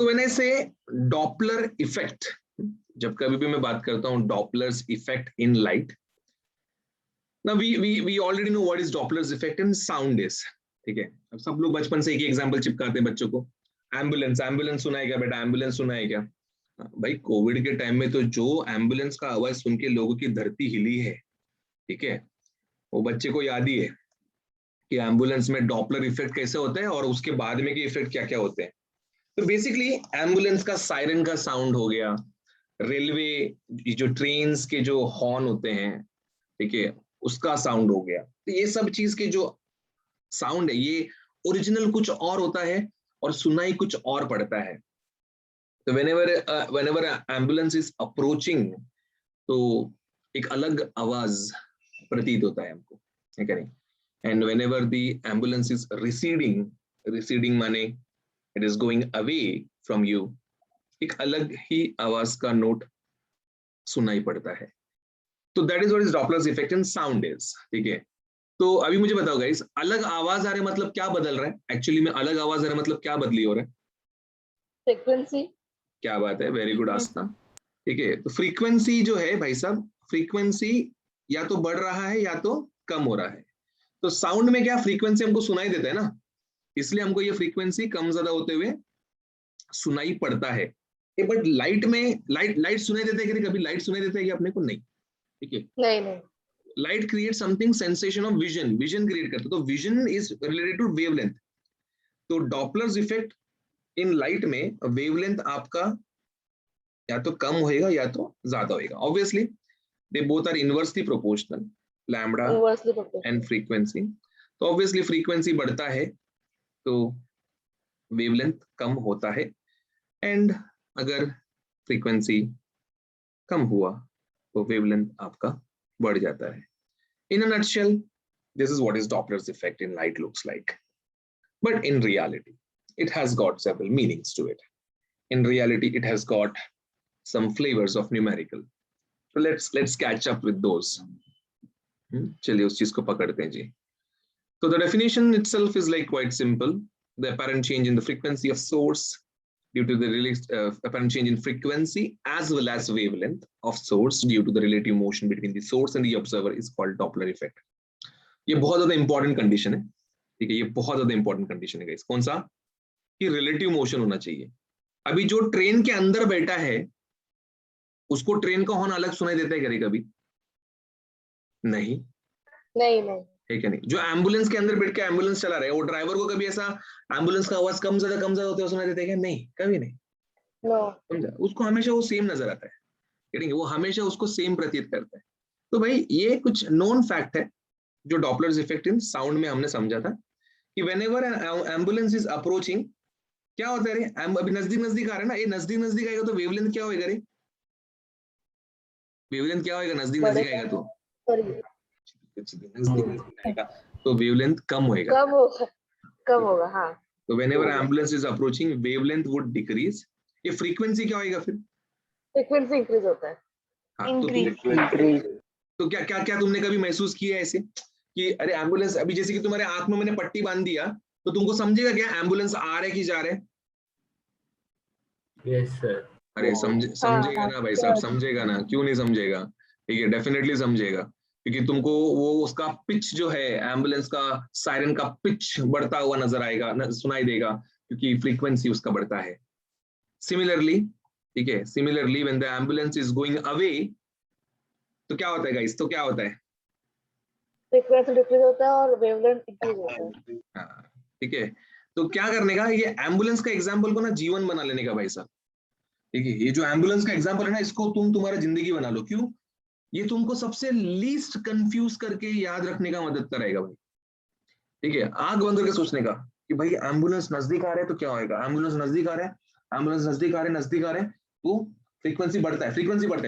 So when I say Doppler effect, जब कभी भी मैं बात करता हूँ Doppler's effect in light, now we already know what is Doppler's effect in sound is. ठीक है, अब सब लोग बचपन से एक ही एग्जांपल चिपकाते हैं बच्चों को, एम्बुलेंस, एम्बुलेंस सुना है क्या बेटा, एम्बुलेंस सुना है क्या? भाई कोविड के टाइम में तो जो एम्बुलेंस का आवाज सुन के लोगों की धरती हिली है, ठीक है, वो बच्चे को याद ही है कि एम्बुलेंस में डॉपलर इफेक्ट कैसे होता है और उसके बाद में के इफेक्ट क्या क्या होते हैं। तो बेसिकली एम्बुलेंस का सायरन का साउंड हो गया, रेलवे जो ट्रेन्स के जो हॉर्न होते हैं, ठीक है, उसका साउंड हो गया। तो ये सब चीज के जो साउंड है ये ओरिजिनल कुछ और होता है और सुनाई कुछ और पड़ता है। तो whenever एम्बुलेंस इज अप्रोचिंग तो एक अलग आवाज प्रतीत होता है हमको, है क्या नहीं? And whenever the ambulance is receding माने it is going away from you, एक अलग ही आवाज का नोट सुनाई पड़ता है। तो that is what is Doppler's effect in sound is, ठीक है। तो अभी मुझे बताओ गाइस, अलग आवाज आ रहा है मतलब क्या बदल रहा है? एक्चुअली में अलग आवाज आ रहा है मतलब क्या बदली हो रहा है? फ्रीक्वेंसी। क्या बात है, वेरी गुड आस्था। ठीक है, तो फ्रीक्वेंसी जो है भाई साहब, फ्रीक्वेंसी या तो बढ़ रहा है या तो कम हो रहा है। तो साउंड में क्या फ्रीक्वेंसी हमको सुनाई देता है ना, इसलिए हमको ये फ्रीक्वेंसी कम ज्यादा होते हुए सुनाई पड़ता है। बट लाइट में लाइट सुनाई देता है कि कभी लाइट सुनाई देता है कि अपने को नहीं, ठीक है, नहीं। Light create something sensation of vision, vision create करता है। तो vision is related to wavelength. तो डॉपलर्स इफेक्ट इन लाइट में वेवलेंथ आपका या तो कम होएगा या तो ज्यादा होएगा। Obviously they both are inversely proportional, lambda and frequency. तो ऑब्वियसली फ्रीक्वेंसी बढ़ता है तो वेवलेंथ कम होता है, एंड अगर फ्रीक्वेंसी कम हुआ तो वेवलेंथ आपका बढ़ जाता है। In a nutshell, this is what is Doppler's effect in light looks like. But in reality, it has got several meanings to it. In reality, it has got some flavors of numerical. So let's catch up with those. चलिए उस चीज को पकड़ते हैं जी। So the definition itself is like quite simple. The apparent change in the frequency of source due to the apparent change in frequency as well as wavelength of source due to the relative motion between the source and the observer is called Doppler effect. ये बहुत ज्यादा important condition है, ठीक है, ये बहुत ज्यादा important condition है गाइस। कौन सा? कि रिलेटिव मोशन होना चाहिए। अभी जो ट्रेन के अंदर बैठा है उसको ट्रेन का हॉर्न अलग सुनाई देता है कभी कभी? नहीं है क्या नहीं? जो एम्बुलेंस के अंदर बैठ के एम्बुलेंस चला रहा है वो ड्राइवर को कभी ऐसा एम्बुलेंस का आवाज कम ज्यादा होते हुए सुनाई देता है क्या? नहीं, कभी नहीं। समझा? उसको हमेशा वो सेम नजर आता है, वो हमेशा उसको सेम प्रतीत करता है। तो भाई ये कुछ नोन फैक्ट है जो डॉपलर्स इफेक्ट इन साउंड में हमने समझा था कि व्हेनेवर एम्बुलेंस इज अप्रोचिंग क्या होता है रे, अभी नजदीक आ रहा है ना, ये नजदीक आएगा तो वेवलेंथ क्या होएगा रे? वेवलेंथ क्या होएगा? नजदीक आएगा तो नजदीक आएगा तो वेवलेंथ कम होएगा, कम होगा। हाँ, तो whenever ambulance is approaching wavelength would decrease. ये फ्रीक्वेंसी क्या होएगा फिर? फ्रीक्वेंसी इंक्रीज होता है। हाँ, तो क्या क्या क्या तुमने कभी महसूस किया है ऐसे कि अरे एम्बुलेंस, अभी जैसे कि तुम्हारे आंख में मैंने पट्टी बांध दिया तो तुमको समझेगा क्या एम्बुलेंस आ रहा है कि जा रहा है? Yes sir. अरे समझेगा ना भाई साहब, समझेगा ना, क्यों नहीं समझेगा? ठीक है, डेफिनेटली समझेगा, क्योंकि तुमको वो उसका पिच जो है एम्बुलेंस का सायरन का पिच बढ़ता हुआ नजर आएगा, सुनाई देगा, क्योंकि फ्रीक्वेंसी उसका बढ़ता है। सिमिलरली, ठीक है, similarly when the ambulance is going away तो क्या होता है गाइस? तो क्या होता है? फ्रीक्वेंसी डिक्रीज होता है और वेवलेंथ इंक्रीज होता है। हाँ, ठीक है। तो क्या करने का, ये एम्बुलेंस का एग्जांपल को ना जीवन बना लेने का भाई साहब, ठीक है। ये जो एम्बुलेंस का एग्जांपल है ना, इसको तुम तुम्हारा जिंदगी बना लो। क्यों? ये तुमको सबसे लीस्ट कंफ्यूज करके याद रखने का मदद करेगा भाई, ठीक है। आंख बंद करके सोचने का कि भाई एम्बुलेंस नजदीक आ रहा है तो क्या होएगा? एम्बुलेंस नजदीक आ रहा है, एम्बुलेंस नजदीक आ रहे हैं तो फ्रीक्वेंसी बढ़ता है,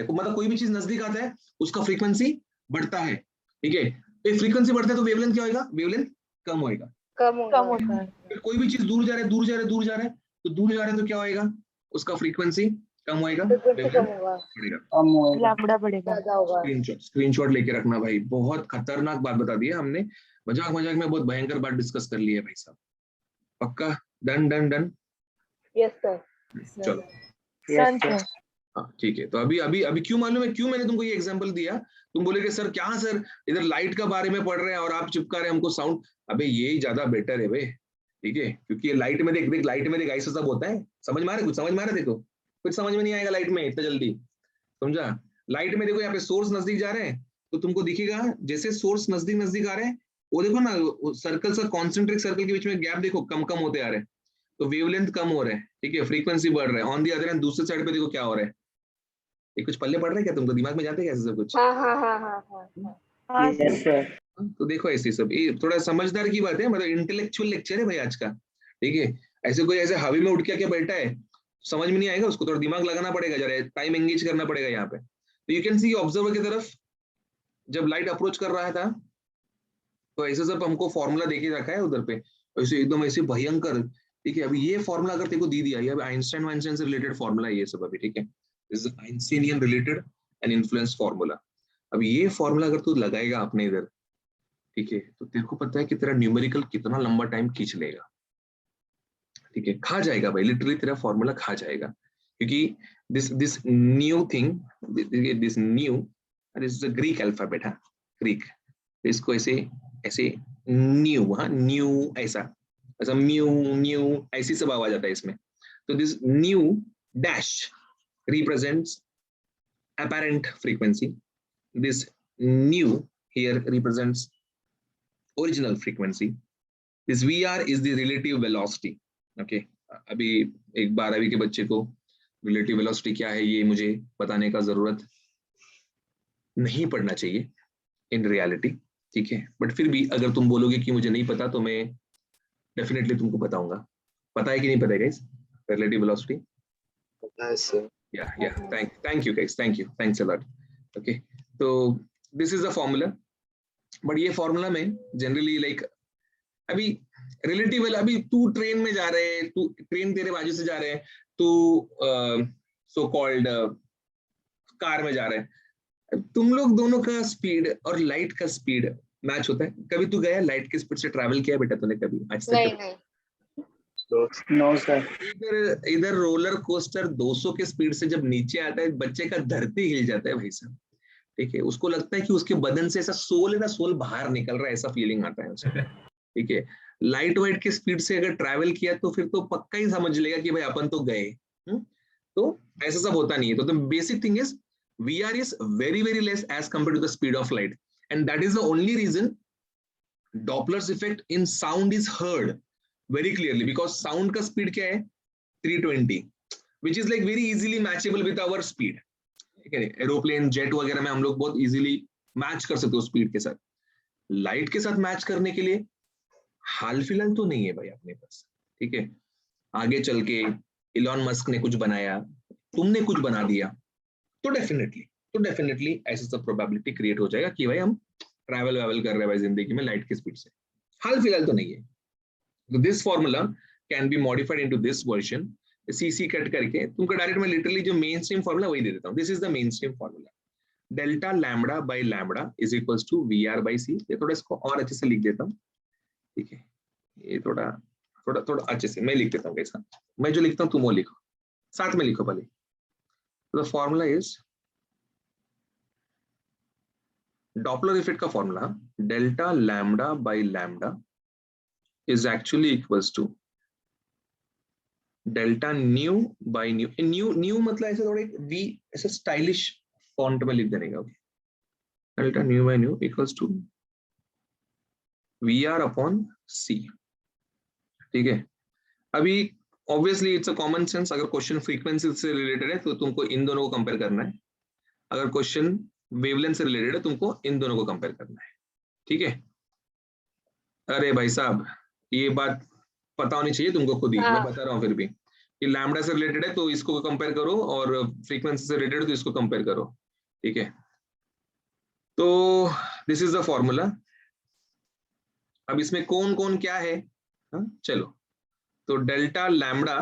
मतलब कोई भी चीज नजदीक आता है उसका फ्रीक्वेंसी बढ़ता है, ठीक है। तो फ्रीक्वेंसी बढ़ता है तो वेवलेंथ क्या होएगा? वेवलेंथ कम होएगा, कम होता है। कोई भी चीज दूर जा रहा है तो दूर जा रहा है तो क्या होएगा? उसका फ्रीक्वेंसी कम होएगा, लैम्बडा बढ़ेगा। स्क्रीनशॉट लेके रखना भाई, बहुत खतरनाक बात बता दी है हमने, मजाक में बहुत भयंकर बात डिस्कस कर ली है भाई साहब। पक्का? डन। Yes sir. चलो सन से। हाँ ठीक है। तो अभी अभी अभी क्यों मालूम है क्यों मैंने तुमको ये एग्जांपल दिया? तुम बोले कि सर क्या सर इधर लाइट का बारे में पढ़ रहे हैं और आप चिपका रहे हैं हमको साउंड। अबे ये ज्यादा बेटर है भाई, ठीक है, क्योंकि ये लाइट में देख देख लाइट में देख ऐसा सब होता है। समझ में आ रहा है? कुछ समझ में आ रहा है? देखो कुछ समझ में नहीं आएगा लाइट में इतना जल्दी, समझा? लाइट में देखो यहाँ पे सोर्स नजदीक जा रहे हैं तो तुमको दिखेगा जैसे सोर्स नजदीक नजदीक आ रहे हैं, वो देखो ना सर्कल सा कॉन्सेंट्रिक सर्कल के बीच में गैप देखो कम कम होते आ रहे हैं, तो वेवलेंथ कम हो रहा है, ठीक है, फ्रीक्वेंसी बढ़ रहा है। ऑन दी अदर हैंड दूसरे साइड पे देखो क्या हो रहा है। ये कुछ पल्ले पड़ रहा है क्या तुमको? दिमाग में जाते हैं कैसे सब कुछ? हाँ हाँ हाँ हाँ हाँ हाँ यस सर। तो देखो ऐसे सब ये थोड़ा समझदार की बात है, मतलब इंटेलेक्चुअल लेक्चर है भाई आज का, ठीक है। ऐसे कोई ऐसे हवा में उठ के क्या बैठा है समझ में नहीं आएगा, उसको थोड़ा दिमाग लगाना पड़ेगा, जरा टाइम एंगेज करना पड़ेगा यहाँ पे। तो यू कैन सी ऑब्जर्वर की तरफ जब लाइट अप्रोच कर रहा था तो ऐसे सब हमको फॉर्मूला देके रखा है उधर पे, ऐसे एकदम ऐसे भयंकर, ठीक है। अभी ये फॉर्मूला अगर तेरे को दी दिया, ये अभी आइंस्टाइन वाइंस्टाइन से रिलेटेड फॉर्मूला है ये सब अभी, ठीक है। This is Einsteinian related and influence formula. अब ये फॉर्मूला अगर तू लगाएगा अपने इधर, ठीक है, तो तेरे को पता है कि तेरा न्यूमेरिकल कितना लंबा टाइम खींच लेगा, ठीक है, खा जाएगा भाई, लिटरली तेरा फॉर्मूला खा जाएगा, क्योंकि this this new thing, this new, this is a Greek alphabet, हाँ ग्रीक, इसको ऐसे ऐसे न्यू, हाँ न्यू ऐसा ऐसा म्यू न्यू ऐसी सब आवाज आता है इसमें। तो this new dash represents apparent frequency, this new here represents original frequency, this vr is the relative velocity, okay। अभी एक 12वीं के बच्चे को रिलेटिव वेलोसिटी क्या है ये मुझे बताने का जरूरत नहीं पड़ना चाहिए इन रियलिटी, ठीक है, बट फिर भी अगर तुम बोलोगे कि मुझे नहीं पता तो मैं डेफिनेटली तुमको बताऊंगा। पता है कि नहीं पता है गाइस रिलेटिव वेलोसिटी? पता है sir. yeah thank you guys, thanks a lot, okay। तो this is the formula, but ये फॉर्मूला में जनरली लाइक अभी रिलेटिव, अभी तू ट्रेन में जा रहे है, तू ट्रेन तेरे बाजू से जा रहे हैं, तू सो कॉल्ड कार में जा रहे हैं, तुम लोग दोनों का स्पीड और लाइट का स्पीड मैच होता है? कभी तू गया लाइट की स्पीड से ट्रैवल किया बेटा तूने कभी आज तक? नहीं नहीं नो सर। इधर इधर रोलर कोस्टर 200 के स्पीड से जब नीचे आता है बच्चे का धरती हिल जाता है भाई साहब, ठीक है, उसको लगता है कि उसके बदन से ऐसा सोल है ना, सोल बाहर निकल रहा है, ऐसा फीलिंग आता है उसे, ठीक है। लाइट वाइट के स्पीड से अगर ट्रैवल किया तो फिर तो पक्का ही समझ लेगा कि भाई अपन तो गए। तो ऐसा सब होता नहीं है। तो the basic thing is VR is very less as compared to the speed of light, and that is the only reason Doppler's effect in sound is heard very clearly, because sound का speed क्या है 320, which is like very easily matchable with our speed, ठीक है। Aeroplane jet वगैरह में हम लोग बहुत इजीली मैच कर सकते हो स्पीड के साथ। लाइट के साथ मैच करने के लिए हाल फिलहाल तो नहीं है भाई अपने पास, ठीक है। आगे चल के इलॉन मस्क ने कुछ बनाया, तुमने कुछ बना दिया, तो डेफिनेटली ऐसा सब प्रोबेबिलिटी क्रिएट हो जाएगा कि भाई हम ट्रैवल वैवल कर रहे हैं भाई जिंदगी में लाइट की स्पीड से। हाल फिलहाल तो नहीं है। तो this formula can be modified into this version, CC cut करके तुमको डायरेक्ट मैं लिटरली जो मेन स्ट्रीम फॉर्मूला वही दे देता हूँ। This is the main stream formula, delta lambda by lambda is equals to V R by C. ये थोड़ा इसको और अच्छे से लिख देता हूँ, ठीक है, ये थोड़ा थोड़ा थोड़ा अच्छे से मैं लिख देता हूँ कैसा, मैं जो लिखता हूँ तुम वो लिखो, साथ में लिखो पहले। The formula is Doppler effect का formula delta lambda by lambda is actually equals to delta nu by nu. Nu nu मतलब ऐसे थोड़े वी ऐसे स्टाइलिश फॉन्ट में लिख देने का, delta nu by nu equals to V R upon C, ठीक है। अभी obviously it's a common sense, अगर क्वेश्चन फ्रीक्वेंसी से रिलेटेड है तो तुमको इन दोनों को कंपेयर करना है, अगर क्वेश्चन वेवलेंथ से रिलेटेड है तुमको इन दोनों को कंपेयर करना है, ठीक है। अरे भाई साहब ये बात पता होनी चाहिए तुमको खुद ही, मैं बता रहा हूँ फिर भी कि लैम्बडा से रिलेटेड है तो इसको कंपेयर करो और फ्रीक्वेंसी से रिलेटेड है तो इसको कंपेयर करो, ठीक है। तो दिस इज द फॉर्मूला। अब इसमें कौन कौन क्या है, हाँ चलो, तो डेल्टा लैम्बडा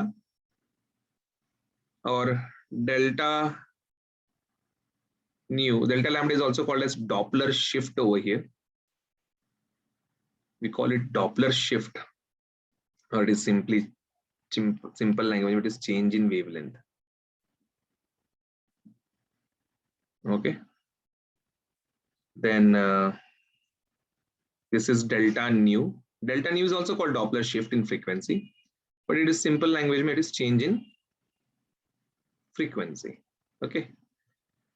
और delta nu, delta lambda is also called as Doppler shift over here. We call it Doppler shift, or it is simply simple language, it is change in wavelength. Okay. Then this is delta nu. Delta nu is also called Doppler shift in frequency, but it is simple language, it is change in frequency. Okay.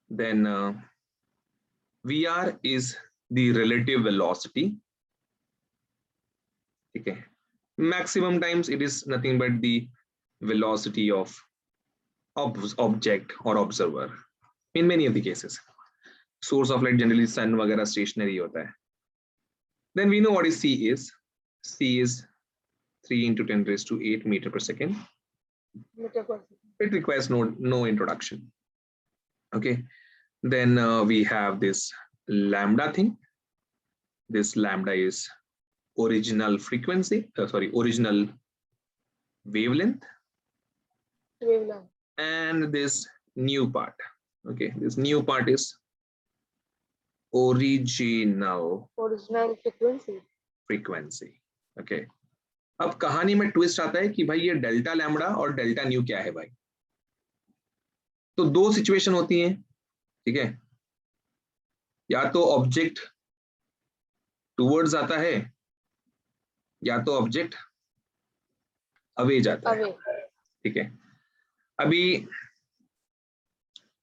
Then VR is the relative velocity. Okay. Maximum times it is nothing but the velocity of object or observer in many of the cases. Source of light generally sun वगैरह stationary होता है. Then we know what is C is. C is 3 into 10 raised to 8 meter per second. It requires no introduction. Okay. Then we have this lambda thing. This lambda is original frequency, original wavelength. And this new part. Okay, this new part is original frequency. Okay. अब कहानी में twist आता है कि भाई ये delta lambda और delta nu क्या है भाई. तो दो सिचुएशन होती हैं, ठीक है. या तो ऑब्जेक्ट टुवर्ड्स आता है या तो ऑब्जेक्ट अवे जाता है, ठीक है. अभी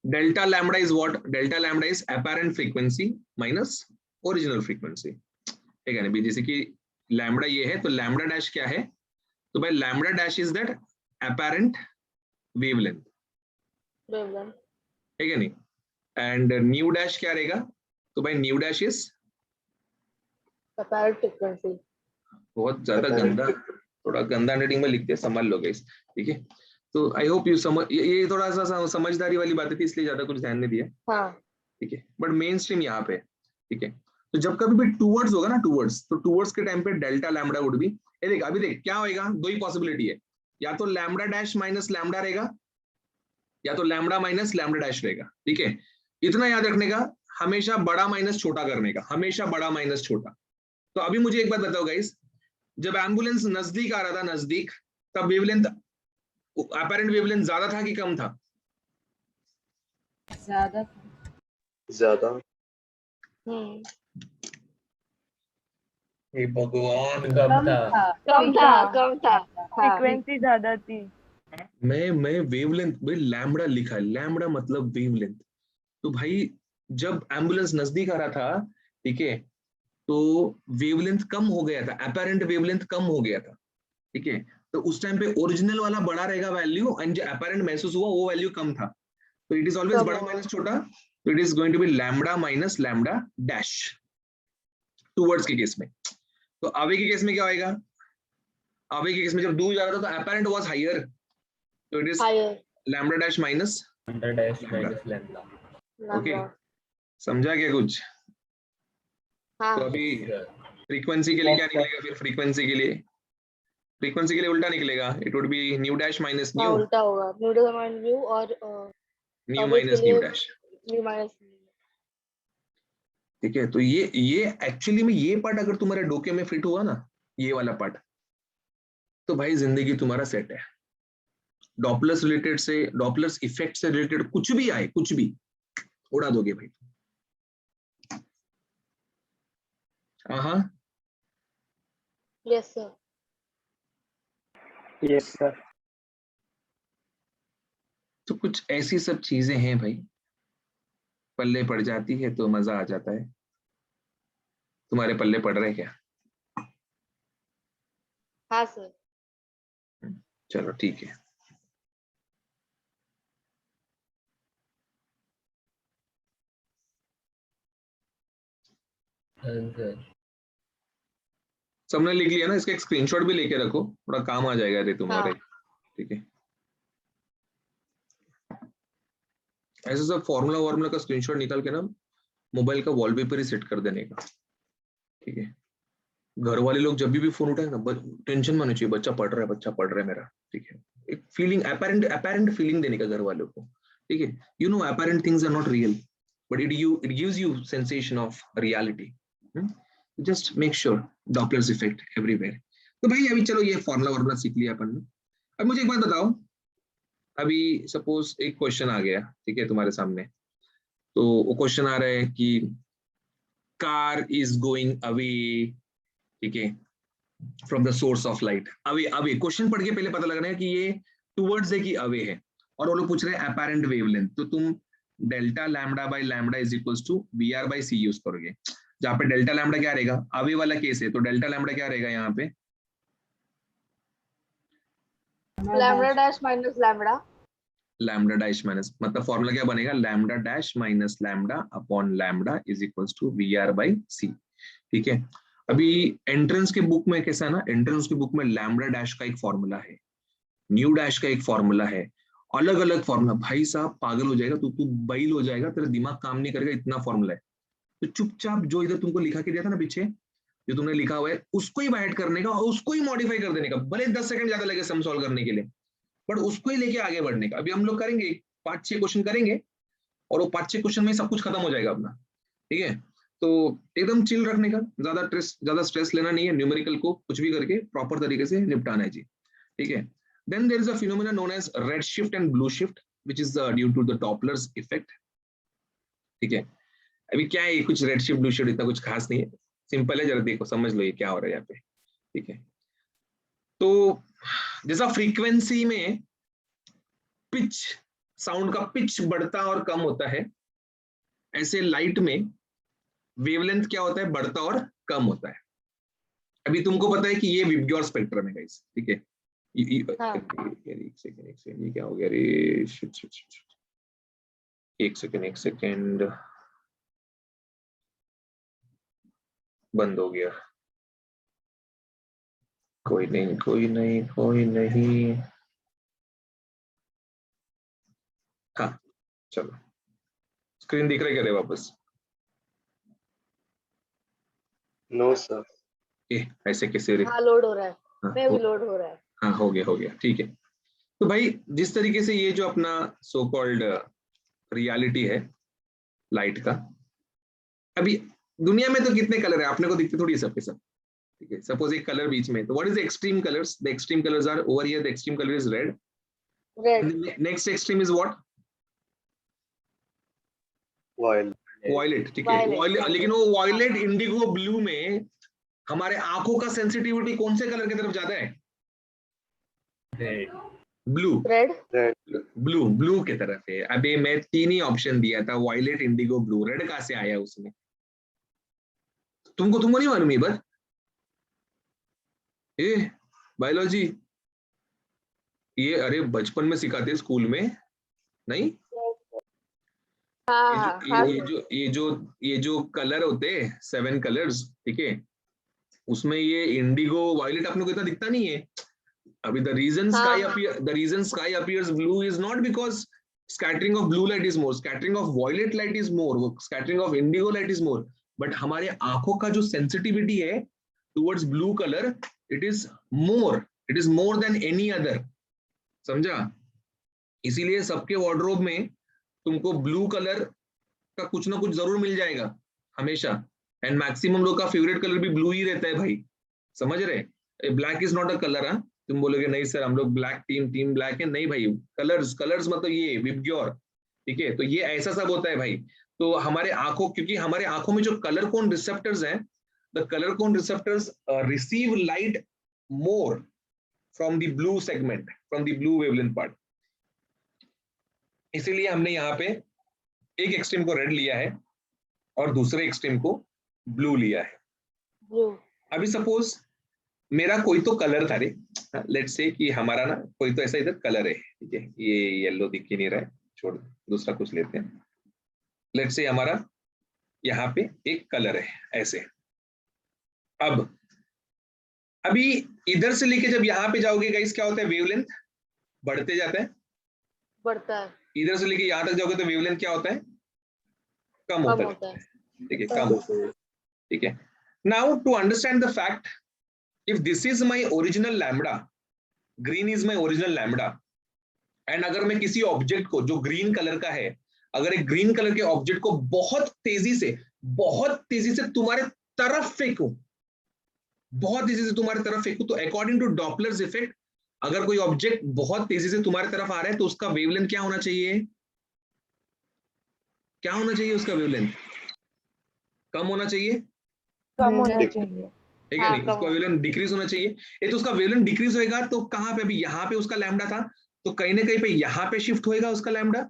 delta lambda is what? Delta lambda is apparent frequency minus original frequency, ठीक है ना. जैसे कि लैम्बडा ये है तो लैम्बडा डैश क्या है? तो भाई lambda dash is that apparent wavelength, ठीक है नहीं. एंड न्यू डैश क्या रहेगा? तो भाई new dash is apparent frequency. बहुत ज्यादा गंदा, थोड़ा गंदा रेटिंग में लिखते हैं, समझ लो गाइस, ठीक है. तो आई होप यू समझ, ये थोड़ा सा समझदारी वाली बात थी इसलिए ज्यादा कुछ ध्यान नहीं दिया, ठीक है. बट मेन स्ट्रीम यहाँ पे, ठीक है. तो जब कभी भी टूवर्ड्स होगा ना, टूवर्ड्स, तो टूवर्ड्स के टाइम पे डेल्टा लैम्बडा वुड बी, ये देख अभी देख क्या होएगा, दो ही पॉसिबिलिटी है, या तो लैम्बडा डैश माइनस लैम्बडा रहेगा या तो लैम्बडा माइनस लैम्बडा डैश रहेगा, ठीक है. इतना याद रखने का, हमेशा बड़ा माइनस छोटा करने का, हमेशा बड़ा माइनस छोटा. तो अभी मुझे एक बात बताओ गाइस, जब एम्बुलेंस नजदीक आ रहा था, नजदीक, तब वेवलेंथ, अपैरेंट वेवलेंथ ज्यादा था कि कम था? ज्यादा. हे भगवान, कम था. फ्रीक्वेंसी ज्यादा थी. मैं वेवलेंथ, भाई लैम्बडा लिखा है, लैम्बडा मतलब वेवलेंथ. तो भाई जब एम्बुलेंस नजदीक आ रहा था, ठीक है, तो वेवलेंथ कम हो गया था, अपैरेंट वेवलेंथ कम हो गया था, ठीक है. तो उस टाइम पे ओरिजिनल वाला बड़ा रहेगा वैल्यू, एंड जो अपैरेंट महसूस हुआ वो वैल्यू कम था. तो इट इज ऑलवेज बड़ा माइनस छोटा, तो it is going to be lambda minus lambda dash towards के केस में. तो आवे के केस में क्या होएगा? आवे के केस में जब दूर जा रहा था तो अपैरेंट वाज हायर, तो it is lambda dash minus lambda. Okay, समझा क्या कुछ? तो अभी फ्रीक्वेंसी के लिए क्या निकलेगा फिर? फ्रीक्वेंसी के लिए उल्टा निकलेगा, it would be new dash minus new. उल्टा होगा, न्यू डैश माइनस न्यू और new minus new dash, new minus. ठीक है. तो ये एक्चुअली में ये पार्ट अगर तुम्हारे डोके में फिट हुआ ना, ये वाला पार्ट, तो भाई जिंदगी तुम्हारा सेट है. डॉपलर्स रिलेटेड से, डॉपलर्स इफेक्ट से रिलेटेड कुछ भी आए, कुछ भी उड़ा दोगे भाई. हाँ, यस सर. Yes sir. तो कुछ ऐसी सब चीजें हैं भाई, पल्ले पड़ जाती है तो मजा आ जाता है. तुम्हारे पल्ले पड़ रहे क्या? हाँ सर. चलो ठीक है. सबने लिख लिया ना? इसका एक स्क्रीनशॉट भी लेके रखो, थोड़ा काम आ जाएगा रे तुम्हारे, ठीक है. ऐसे सब फॉर्मूला का स्क्रीनशॉट निकाल के ना मोबाइल का वॉलपेपर ही सेट कर देने का, ठीक है. घर वाले लोग जब भी फोन उठाए ना, टेंशन माननी चाहिए, बच्चा पढ़ रहा है मेरा, ठीक है. एक फीलिंग, अपैरेंट फीलिंग देने का घर वालों को, ठीक है. You know apparent things are not real, but it gives you sensation of reality. Just make sure Doppler's effect everywhere. तो भाई अभी चलो ये फॉर्मूला सीख लिया अपन ने. अब मुझे एक बात बताओ, अभी सपोज एक क्वेश्चन आ गया, ठीक है, तुम्हारे सामने, तो वो क्वेश्चन आ रहा है कि कार इज गोइंग अवे, ठीक है, from the source of light. Away, away question पढ़ के पहले पता लग रहा है कि ये टुवर्ड्स है कि अवे है, और वो लोग पूछ रहे हैं अपैरेंट वेवलेंथ, तो तुम delta lambda by lambda is equals to V R by C use करोगे, जहां पे डेल्टा लैम्डा क्या रहेगा, अवे वाला केस है, तो डेल्टा लैम्डा क्या रहेगा यहाँ पे, lambda dash minus lambda. Lambda dash minus, मतलब फॉर्मूला क्या बनेगा, lambda dash minus lambda upon lambda is equals to V R by C, ठीक है। अभी एंट्रेंस के बुक में कैसा है ना, एंट्रेंस के बुक में लैम्डा डैश का एक फॉर्मूला है, न्यू डैश का एक फॉर्मूला है, अलग अलग फॉर्मूला, भाई साहब पागल हो जाएगा तू बैल हो जाएगा, तेरा दिमाग काम नहीं करेगा, इतना फॉर्मूला है। तो चुपचाप जो इधर तुमको लिखा के दिया था ना पीछे, जो तुमने लिखा हुआ है उसको ही बाइट करने का और उसको ही मॉडिफाई कर देने का, भले 10 सेकंड ज्यादा लगे सम सॉल्व करने के लिए, बट उसको ही लेके आगे बढ़ने का। अभी हम लोग करेंगे 5-6 क्वेश्चन करेंगे, और वो 5-6 क्वेश्चन में सब कुछ खत्म हो जाएगा अपना, ठीक है। तो एकदम चिल रखने का, ज्यादा स्ट्रेस लेना नहीं है, न्यूमेरिकल को कुछ भी करके प्रॉपर तरीके से निपटाना है जी, ठीक है। Then there is a phenomena known as red shift and blue shift which is due to the Doppler's effect, ठीक है। अभी क्या है, कुछ रेड शिफ्ट ब्लू शिफ्ट इतना कुछ खास नहीं है, सिंपल है, जरा देखो समझ लो ये क्या हो रहा है यहाँ पे, ठीक है। तो जैसा फ्रीक्वेंसी में पिच, साउंड का पिच बढ़ता और कम होता है, ऐसे लाइट में वेवलेंथ क्या होता है, बढ़ता और कम होता है। अभी तुमको पता है कि ये विबग्योर स्पेक्ट्रम है गाइस, ठीक है। हाँ। एक सेकंड, ये क्या हो गया रे, शिट, एक सेकंड, बंद हो गया, कोई नहीं, हाँ चलो, स्क्रीन दिख रहा है क्या रे वापस, नो सर। ऐसे कैसे रे, हाँ लोड हो रहा है, हाँ, मैं भी लोड हो रहा है। हाँ हो गया, ठीक है। तो भाई जिस तरीके से ये जो अपना सो कॉल्ड रियलिटी है लाइट का, अभी दुनिया में तो कितने कलर है आपने को दिखते थोड़ी सबके सब, ठीक है। सपोज एक कलर बीच में, तो what is the extreme colours, the extreme colours are over here, the extreme colour is red, red. Next extreme is what, violet, ठीक है। Violet, लेकिन वो वायलेट, हाँ। इंडिगो, ब्लू में हमारे आंखों का सेंसिटिविटी कौन से कलर की तरफ ज्यादा है, ब्लू, रेड। ब्लू की तरफ है। अबे मैं 3 ही ऑप्शन दिया था, वायलेट, इंडिगो, ब्लू, रेड कहां से आया उसमें, तुमको नहीं मालूम ये बात, बायोलॉजी ये अरे बचपन में सिखाते स्कूल में, नहीं हाँ ये जो कलर होते हैं 7 कलर्स, ठीक है, उसमें ये इंडिगो वायलेट अपने को इतना दिखता नहीं है। अभी the reason sky appears blue is not because scattering of blue light is more, scattering of violet light is more, scattering of indigo light is more, but हमारे आंखों का जो sensitivity है towards blue color, it is more than any other, समझा। इसीलिए सबके wardrobe में तुमको ब्लू कलर का कुछ ना कुछ जरूर मिल जाएगा हमेशा, एंड मैक्सिमम लोग का फेवरेट कलर भी ब्लू ही रहता है भाई, समझ रहे। Black is not a colour, हाँ तुम बोलोगे नहीं सर हम लोग ब्लैक टीम ब्लैक है, नहीं भाई, कलर्स मतलब ये विबग्योर, ठीक है। तो ये ऐसा सब होता है भाई। तो हमारे आंखों, क्योंकि हमारे आंखों में जो कलर कोन रिसेप्टर्स हैं, the colour cone receptors receive light more from the blue segment, from the blue wavelength part, इसीलिए हमने यहाँ पे एक एक्सट्रीम को रेड लिया है और दूसरे एक्सट्रीम को ब्लू लिया है। ब्लू। अभी सपोज मेरा कोई तो कलर था रे, लेट्स से कि हमारा ना कोई तो ऐसा इधर कलर है, ठीक है, ये येलो दिख ही नहीं रहा है, छोड़ दूसरा कुछ लेते हैं। लेट्स से हमारा यहाँ पे एक कलर है ऐसे, अब अभी इधर से लेके जब यहाँ पे जाओगे गाइस क्या होता है, वेवलेंथ बढ़ते जाता है, बढ़ता है। इधर से लेके यहाँ तक जाओगे तो वेवलेंथ क्या होता है, कम होता है, ठीक है, कम होता है, ठीक है। Now to understand the fact, if this is my original lambda, green is my original lambda, and अगर मैं किसी ऑब्जेक्ट को जो ग्रीन कलर का है, अगर एक ग्रीन कलर के ऑब्जेक्ट को बहुत तेजी से तुम्हारे तरफ फेंकूं, तो अकॉर्डिंग टू डॉपलर्स इफेक्ट अगर कोई ऑब्जेक्ट बहुत तेजी से तुम्हारी तरफ आ रहा है तो उसका वेवलेंथ क्या होना चाहिए? क्या होना चाहिए उसका वेवलेंथ? कम होना चाहिए, कम होना चाहिए। ठीक है? हाँ, नहीं, कम उसका होना वेवलेंथ डिक्रीज होना चाहिए। ये तो उसका वेवलेंथ डिक्रीज होएगा तो कहाँ पे? अभी यहाँ पे उसका लैम्डा था, तो कहीं ना कहीं पे यहाँ पे शिफ्ट होएगा उसका लैम्डा,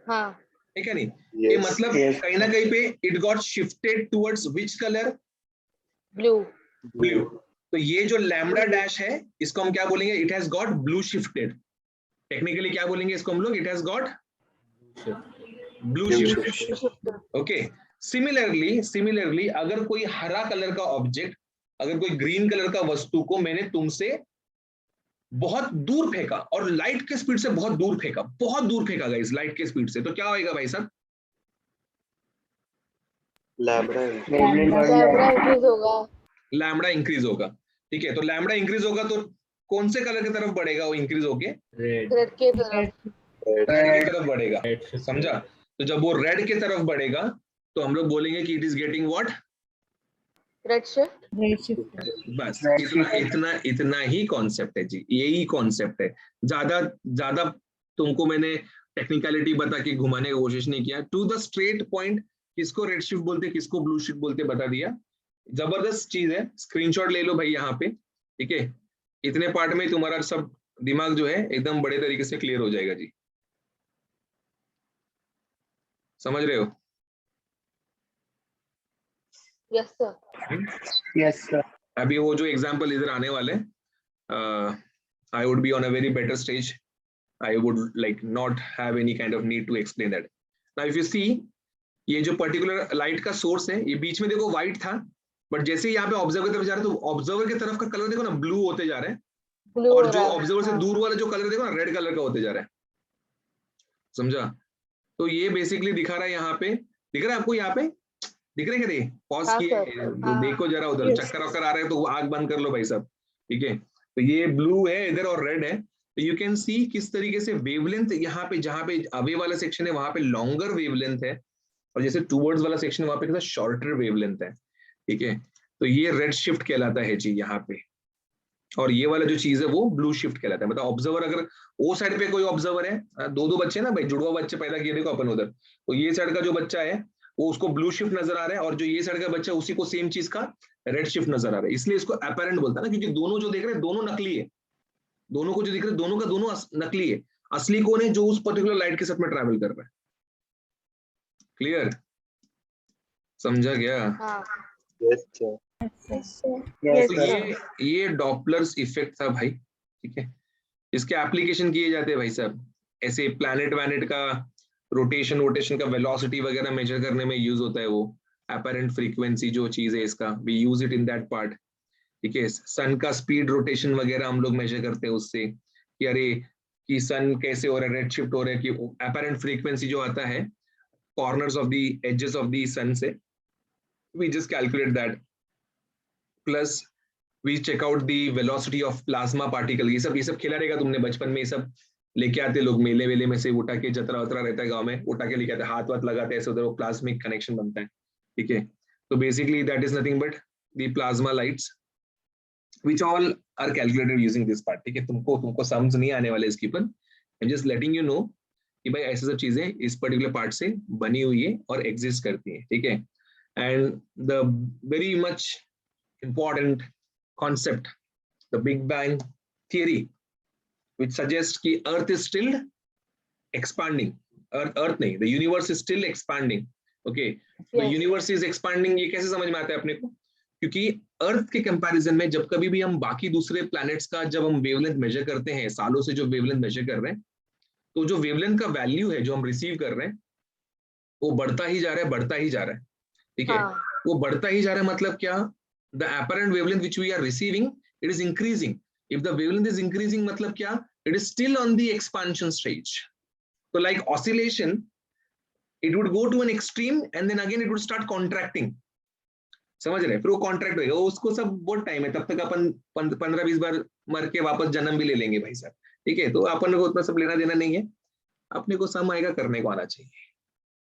हाँ, ठीक है? नहीं, ये Yes. मतलब Yes. कहीं ना कहीं पे it got shifted towards which colour? Blue. Blue. तो ये जो लैम्डा डैश है इसको हम क्या बोलेंगे? It has got blue shifted. Technically क्या बोलेंगे इसको हम लोग? It has got blue Blue shifted. shift. Okay, similarly अगर कोई हरा कलर का ऑब्जेक्ट, अगर कोई ग्रीन कलर का वस्तु को मैंने तुमसे बहुत दूर फेंका और लाइट के स्पीड से बहुत दूर फेंका, बहुत दूर फेंका गाइस लाइट के स्पीड से, तो क्या होएगा भाई साहब? Lambda. लैम्डा इंक्रीज होगा। लैम्डा इंक्रीज होगा, ठीक है? तो लैम्डा इंक्रीज होगा तो कौन से कलर की तरफ बढ़ेगा वो इंक्रीज होके? रेड के तरफ। Red. रेड की तरफ बढ़ेगा, समझा? तो जब वो रेड की तरफ बढ़ेगा तो हम लोग बोलेंगे कि it is getting what? Red shift. बस इतना ही कॉन्सेप्ट है जी, यही कॉन्सेप्ट है। ज्यादा तुमको मैंने टेक्निकलिटी बता के घुमाने की कोशिश नहीं किया। टू द स्ट्रेट पॉइंट, किसको रेड शिफ्ट बोलते, किसको ब्लू शिफ्ट बोलते बता दिया। जबरदस्त चीज है, स्क्रीनशॉट ले लो भाई यहाँ पे, ठीक है? इतने पार्ट में तुम्हारा सब दिमाग जो है एकदम बड़े तरीके से क्लियर हो जाएगा जी, समझ रहे हो? Yes sir. Yes sir. अभी वो जो एग्जाम्पल इधर आने वाले, I would be on a very better stage, I would like not have any kind of need to explain that. Now if you see, ये जो पर्टिकुलर लाइट का source है, ये बीच में देखो व्हाइट था, बट जैसे ही यहाँ पे ऑब्जर्वर की तरफ जा रहे हैं तो ऑब्जर्वर की तरफ का कलर देखो ना ब्लू होते जा रहे हैं, ब्लू और हो जो रहा है। ऑब्जर्वर से हाँ। दूर वाला जो कलर देखो ना रेड कलर का होते जा रहा है, समझा? तो ये बेसिकली दिखा रहा है यहाँ पे, दिख रहा है आपको यहाँ पे? दिख रहे क्या? पॉज हाँ किए, सर। तो देखो जरा उधर, चक्कर वक्कर आ रहे हैं तो आग बंद कर लो भाई साहब, ठीक है? तो ये ब्लू है इधर और रेड है, तो यू कैन सी किस तरीके से वेवलेंथ यहाँ पे, जहां पे अवे वाला सेक्शन है वहां पे लॉन्गर वेवलेंथ है, और जैसे टूवर्ड्स वाला सेक्शन है वहां पे शॉर्टर वेवलेंथ है, ठीक है? तो ये रेड शिफ्ट कहलाता है जी यहाँ पे, और ये वाला जो चीज है वो ब्लू शिफ्ट कहलाता है। मतलब ऑब्जर्वर, अगर वो साइड पे कोई ऑब्जर्वर है, दो बच्चे ना भाई, जुड़वा बच्चे पैदा किए देखो अपन उधर, तो ये साइड का जो बच्चा है वो उसको ब्लू शिफ्ट नजर आ रहा है, और जो ये साइड का बच्चा उसी को सेम चीज का रेड शिफ्ट नजर आ रहा है, इसलिए इसको अपैरेंट बोलता है ना, क्योंकि दोनों जो देख रहे हैं दोनों नकली है, दोनों को जो दिख रहा है दोनों का दोनों नकली है। असली कौन है? जो उस पर्टिकुलर लाइट के साथ में ट्रैवल कर रहा है। क्लियर? समझा गया? हाँ। Yes, sir. तो ये डॉपलर्स इफेक्ट था भाई, ठीक है? इसके एप्लीकेशन किए जाते हैं भाई साहब, ऐसे प्लैनेट वैनेट का रोटेशन का वेलोसिटी वगैरह मेजर करने में यूज होता है वो अपैरेंट फ्रीक्वेंसी जो चीज है इसका, we use it in that part, ठीक है? सन का स्पीड रोटेशन वगैरह हम लोग मेजर करते हैं उससे, कि अरे कि सन कैसे हो रहा है, रेड शिफ्ट हो रहा है, कि अपैरेंट फ्रीक्वेंसी जो आता है corners of the edges of the sun से, we just calculate that, plus we check out the velocity of plasma particle. ये सब खेला रहेगा तुमने बचपन में, ये सब लेके आते लोग मेले वेले में से, उठा के जतरा वतरा रहता है गाँव में, उठा के लेके आते, हाथ वाथ लगाते हैं ऐसे उधर, वो प्लाज्मिक कनेक्शन बनता है, ठीक है? तो basically that is nothing but the plasma lights which all are calculated using this part, ठीक है? तुमको समझ नहीं आने वाले इसके ऊपर, I'm just letting you know कि भाई ऐसे सब चीजें इस पर्टिकुलर पार्ट से बनी हुई है और एग्जिस्ट करती है, ठीक है? And the very much important concept, the big bang theory which suggests कि अर्थ इज स्टिल एक्सपांडिंग, अर्थ नहीं, the universe is still expanding, okay? The universe is expanding, ये कैसे समझ में आता है अपने को? क्योंकि अर्थ के कंपैरिजन में जब कभी भी हम बाकी दूसरे प्लैनेट्स का जब हम वेवलेंथ मेजर करते हैं, सालों से जो वेवलेंथ मेजर कर रहे हैं, तो जो वेवलेंथ का वैल्यू है जो हम रिसीव कर रहे हैं वो बढ़ता ही जा रहा है, बढ़ता ही जा रहा है, ठीक है? हाँ। वो बढ़ता ही जा रहा है मतलब क्या? The apparent wavelength which we are receiving, it is increasing. If the wavelength is increasing मतलब क्या? It is still on the expansion stage. तो like oscillation, it would go to an extreme and then again it would start contracting, समझ रहे? फिर वो contract होगा, उसको सब बहुत टाइम है, तब तक अपन 15-20 बार मर के वापस जन्म भी ले लेंगे भाई साहब, ठीक है? तो अपन को उतना सब लेना देना नहीं है, अपने को सम आएगा करने को आना चाहिए।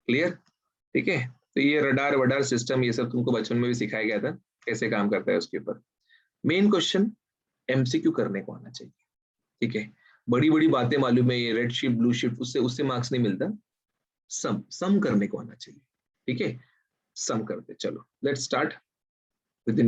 क्लियर? ठीक है? तो ये रडार वडार सिस्टम ये सब तुमको बचपन में भी सिखाया गया था कैसे काम करता है उसके ऊपर। मेन क्वेश्चन एमसीक्यू करने को आना चाहिए, ठीक है, बड़ी बड़ी बातें मालूम है, ये रेड शिफ्ट ब्लू शिफ्ट, उससे उससे मार्क्स नहीं मिलता, सम करने को आना चाहिए। ठीक है, सम करते, चलो लेट्स स्टार्ट विद